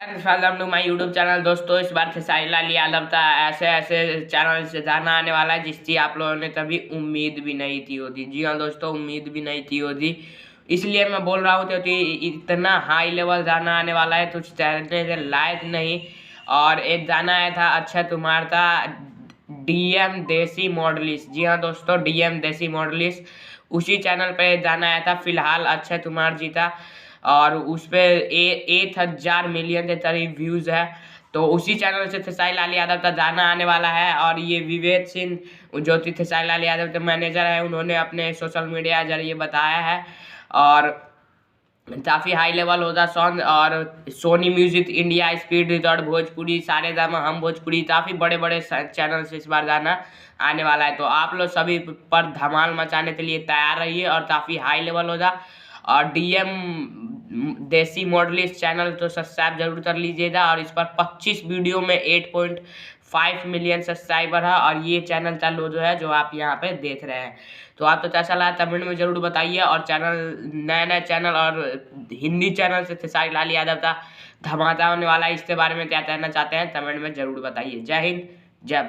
Welcome to my YouTube channel. दोस्तों, इस बार खेसारी लाल यादव था ऐसे ऐसे चैनल से गाना आने वाला है जिसकी आप लोगों ने कभी उम्मीद भी नहीं थी होती। जी हाँ दोस्तों, उम्मीद भी नहीं थी होती। इसलिए मैं बोल रहा हूँ क्योंकि इतना हाई लेवल गाना आने वाला है कुछ कहने के लायक नहीं। और एक गाना आया था अच्छा तुम्हारा था, डीएम देसी मॉडलिस्ट। जी हाँ दोस्तों, डीएम देसी मॉडलिस्ट उसी चैनल पे गाना आया था। फिलहाल अक्षय कुमार जी था और उस पर 8,000 मिलियन के करीब व्यूज़ है। तो उसी चैनल से खेसारी लाल यादव का गाना आने वाला है। और ये विवेक सिंह जो कि खेसारी लाल यादव के मैनेजर है, उन्होंने अपने सोशल मीडिया जरिए बताया है। और काफ़ी हाई लेवल होगा सॉन्ग। और Sony music India, speed record Bhojpuri, Saregama Hum Bhojpuri, काफ़ी बड़े बड़े चैनल से इस बार गाना आने वाला है। तो आप लोग सभी पर धमाल मचाने के लिए तैयार रहिए और काफ़ी हाई लेवल होगा। और डीएम देसी मॉडलिस्ट चैनल तो सब्सक्राइब जरूर कर लीजिएगा। और इस पर 25 वीडियो में 8.5 मिलियन सब्सक्राइबर है। और ये चैनल चालू जो है, जो आप यहाँ पे देख रहे हैं। तो आपको कैसा लगा कमेंट में जरूर बताइए। और चैनल नए चैनल और हिंदी चैनल से खेसारी लाल यादव का धमाका होने वाला है, इसके बारे में क्या कहना चाहते हैं कमेंट में जरूर बताइए। जय हिंद, जय भारत।